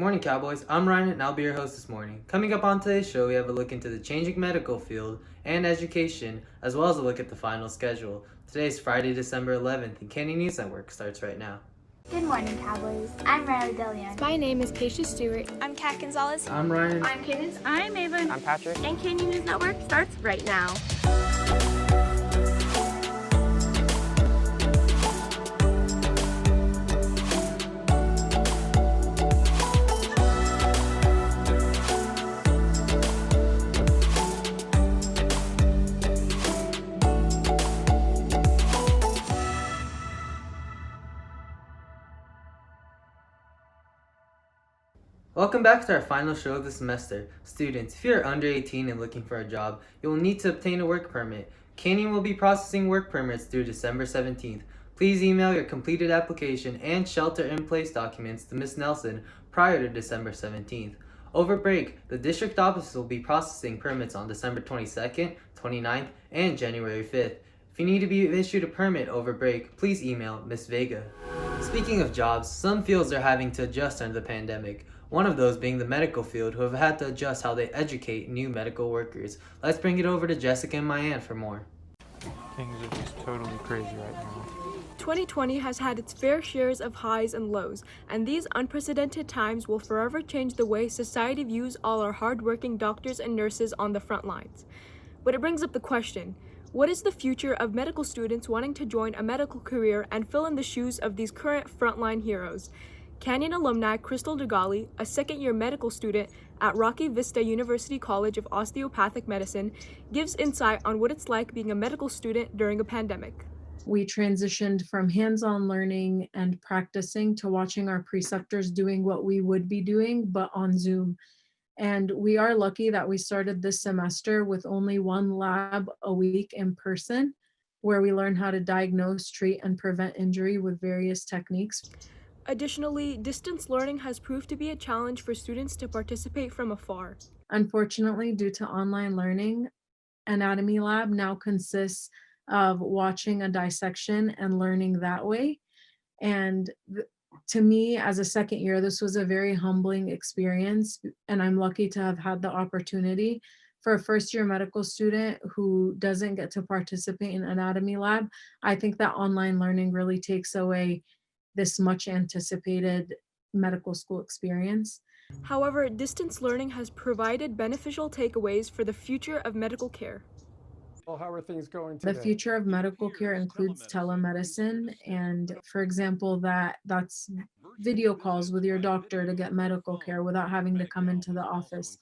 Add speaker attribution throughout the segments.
Speaker 1: Morning, Cowboys. I'm Ryan, and I'll be your host this morning. Coming up on today's show, we have a look into the changing medical field and education, as well as a look at the final schedule. Today's Friday, December 11th, and Canyon News Network starts right now.
Speaker 2: Good morning, Cowboys. I'm Riley DeLeon.
Speaker 3: My name is Keisha Stewart.
Speaker 4: I'm Kat Gonzalez.
Speaker 1: I'm Ryan.
Speaker 4: I'm Cadence.
Speaker 5: I'm Ava.
Speaker 6: I'm Patrick.
Speaker 5: And Canyon News Network starts right now.
Speaker 1: Welcome back to our final show of the semester. Students, if you're under 18 and looking for a job, you will need to obtain a work permit. Canyon will be processing work permits through December 17th. Please email your completed application and shelter-in-place documents to Ms. Nelson prior to December 17th. Over break, the district office will be processing permits on December 22nd, 29th, and January 5th. If you need to be issued a permit over break, please email Ms. Vega. Speaking of jobs, some fields are having to adjust under the pandemic. One of those being the medical field, who have had to adjust how they educate new medical workers. Let's bring it over to Jessica and Mayanne for more.
Speaker 6: Things are just totally crazy right now.
Speaker 3: 2020 has had its fair shares of highs and lows, and these unprecedented times will forever change the way society views all our hardworking doctors and nurses on the front lines. But it brings up the question, what is the future of medical students wanting to join a medical career and fill in the shoes of these current frontline heroes? Canyon alumni Crystal Degali, a second-year medical student at Rocky Vista University College of Osteopathic Medicine, gives insight on what it's like being a medical student during a pandemic.
Speaker 7: We transitioned from hands-on learning and practicing to watching our preceptors doing what we would be doing, but on Zoom. And we are lucky that we started this semester with only one lab a week in person, where we learn how to diagnose, treat, and prevent injury with various techniques.
Speaker 3: Additionally, distance learning has proved to be a challenge for students to participate from afar.
Speaker 7: Unfortunately, due to online learning, Anatomy Lab now consists of watching a dissection and learning that way. And to me, as a second year, this was a very humbling experience, and I'm lucky to have had the opportunity. For a first-year medical student who doesn't get to participate in Anatomy Lab, I think that online learning really takes away this much anticipated medical school experience.
Speaker 3: However, distance learning has provided beneficial takeaways for the future of medical care.
Speaker 8: Well, how are things going today?
Speaker 7: The future of medical care includes telemedicine, and for example, that's video calls with your doctor to get medical care without having to come into the office.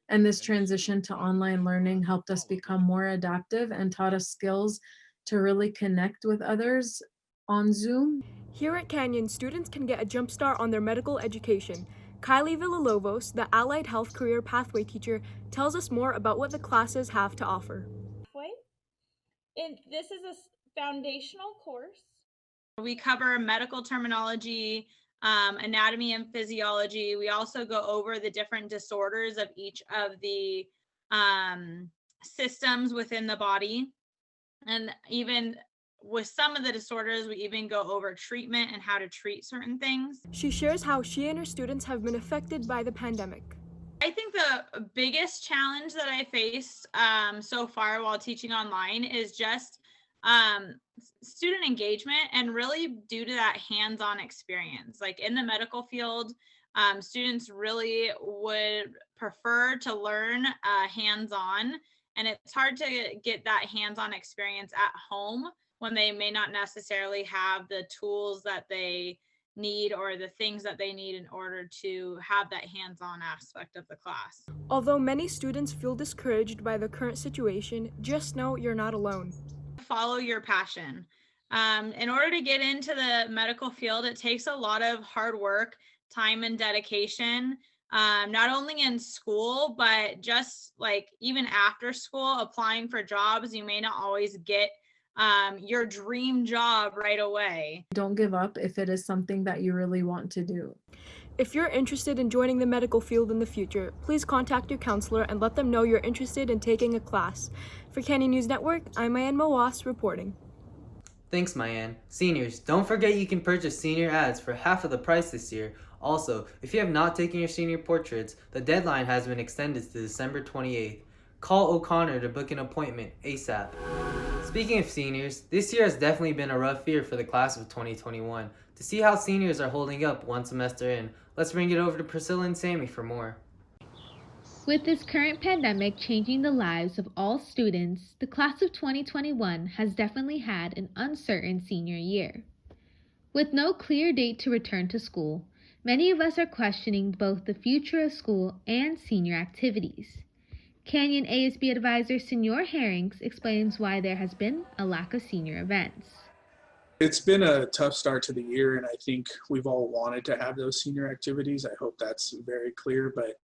Speaker 7: And this transition to online learning helped us become more adaptive and taught us skills to really connect with others on Zoom.
Speaker 3: Here at Canyon, students can get a jump start on their medical education. Kylie Villalobos, the Allied Health Career Pathway teacher, tells us more about what the classes have to offer.
Speaker 9: This is a foundational course.
Speaker 4: We cover medical terminology, anatomy and physiology. We also go over the different disorders of each of the systems within the body. And even with some of the disorders, we even go over treatment and how to treat certain things.
Speaker 3: She shares how she and her students have been affected by the pandemic.
Speaker 4: I think the biggest challenge that I faced so far while teaching online is just student engagement, and really due to that hands-on experience. Like in the medical field, students really would prefer to learn hands-on, and it's hard to get that hands-on experience at home when they may not necessarily have the tools that they need or the things that they need in order to have that hands-on aspect of the class.
Speaker 3: Although many students feel discouraged by the current situation, just know you're not alone.
Speaker 4: Follow your passion. In order to get into the medical field, it takes a lot of hard work, time, and dedication, not only in school, but just like even after school, applying for jobs. You may not always get your dream job right away.
Speaker 7: Don't give up if it is something that you really want to do.
Speaker 3: If you're interested in joining the medical field in the future, please contact your counselor and let them know you're interested in taking a class. For Canyon News Network, I'm Mayanne Mawas reporting.
Speaker 1: Thanks, Mayan. Seniors, don't forget you can purchase senior ads for half of the price this year. Also, if you have not taken your senior portraits, the deadline has been extended to December 28th. Call O'Connor to book an appointment ASAP. Speaking of seniors, this year has definitely been a rough year for the class of 2021. To see how seniors are holding up one semester in, let's bring it over to Priscilla and Sammy for more.
Speaker 10: With this current pandemic changing the lives of all students, the class of 2021 has definitely had an uncertain senior year. With no clear date to return to school, many of us are questioning both the future of school and senior activities. Canyon ASB advisor Senor Herrings explains why there has been a lack of senior events.
Speaker 11: It's been a tough start to the year, and I think we've all wanted to have those senior activities. I hope that's very clear, but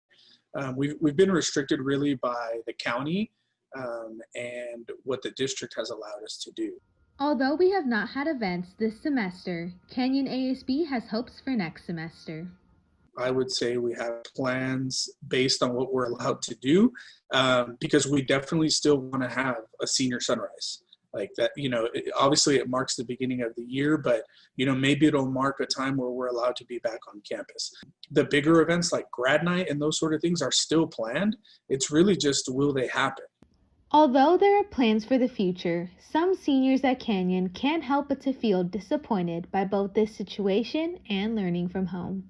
Speaker 11: we've been restricted really by the county and what the district has allowed us to do.
Speaker 10: Although we have not had events this semester, Canyon ASB has hopes for next semester.
Speaker 11: I would say we have plans based on what we're allowed to do, because we definitely still want to have a senior sunrise. Like that, obviously it marks the beginning of the year, but maybe it'll mark a time where we're allowed to be back on campus. The bigger events like grad night and those sort of things are still planned. It's really just, will they happen?
Speaker 10: Although there are plans for the future, some seniors at Canyon can't help but to feel disappointed by both this situation and learning from home.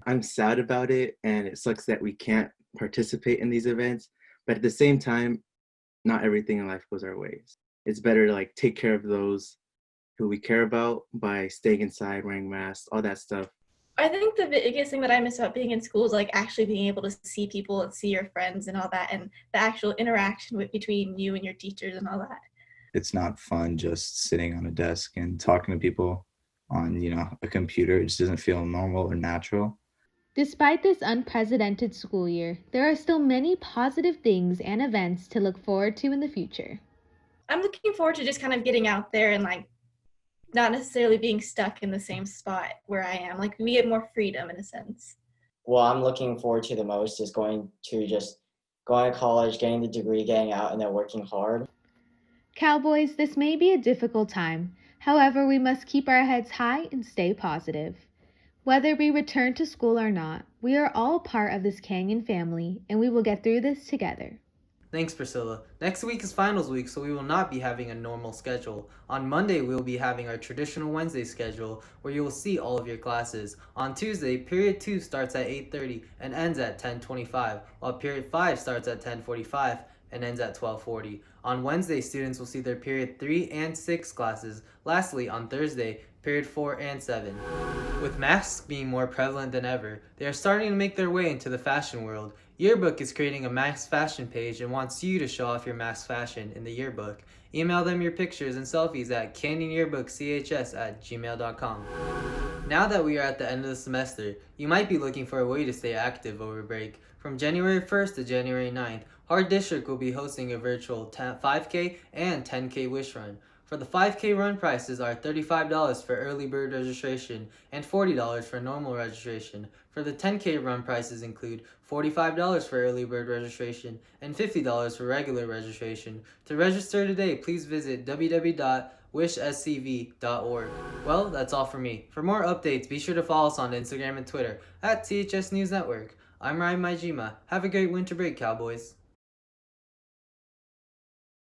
Speaker 12: I'm sad about it, and it sucks that we can't participate in these events, but at the same time, not everything in life goes our ways. It's better to take care of those who we care about by staying inside, wearing masks, all that stuff.
Speaker 9: I think the biggest thing that I miss about being in school is actually being able to see people and see your friends and all that, and the actual interaction between you and your teachers and all that.
Speaker 13: It's not fun just sitting on a desk and talking to people on, a computer. It just doesn't feel normal or natural.
Speaker 10: Despite this unprecedented school year, there are still many positive things and events to look forward to in the future.
Speaker 9: I'm looking forward to just kind of getting out there and not necessarily being stuck in the same spot where I am. We get more freedom in a sense.
Speaker 14: What I'm looking forward to the most is going to college, getting the degree, getting out, and then working hard.
Speaker 10: Cowboys, this may be a difficult time. However, we must keep our heads high and stay positive. Whether we return to school or not, we are all part of this Canyon family, and we will get through this together.
Speaker 1: Thanks, Priscilla. Next week is finals week, so we will not be having a normal schedule. On Monday, we will be having our traditional Wednesday schedule, where you will see all of your classes. On Tuesday, Period 2 starts at 8:30 and ends at 10:25, while Period 5 starts at 10:45 and ends at 12:40. On Wednesday, students will see their Period 3 and 6 classes. Lastly, on Thursday, Period 4 and 7. With masks being more prevalent than ever, they are starting to make their way into the fashion world. Yearbook is creating a mask fashion page and wants you to show off your mask fashion in the yearbook. Email them your pictures and selfies at canyonyearbookchs@gmail.com. Now that we are at the end of the semester, you might be looking for a way to stay active over break. From January 1st to January 9th, our district will be hosting a virtual 5K and 10K wish run. For the 5K run, prices are $35 for early bird registration and $40 for normal registration. For the 10K run, prices include $45 for early bird registration and $50 for regular registration. To register today, please visit www.wishscv.org. Well, that's all for me. For more updates, be sure to follow us on Instagram and Twitter at THS News Network. I'm Ryan Maijima. Have a great winter break, Cowboys.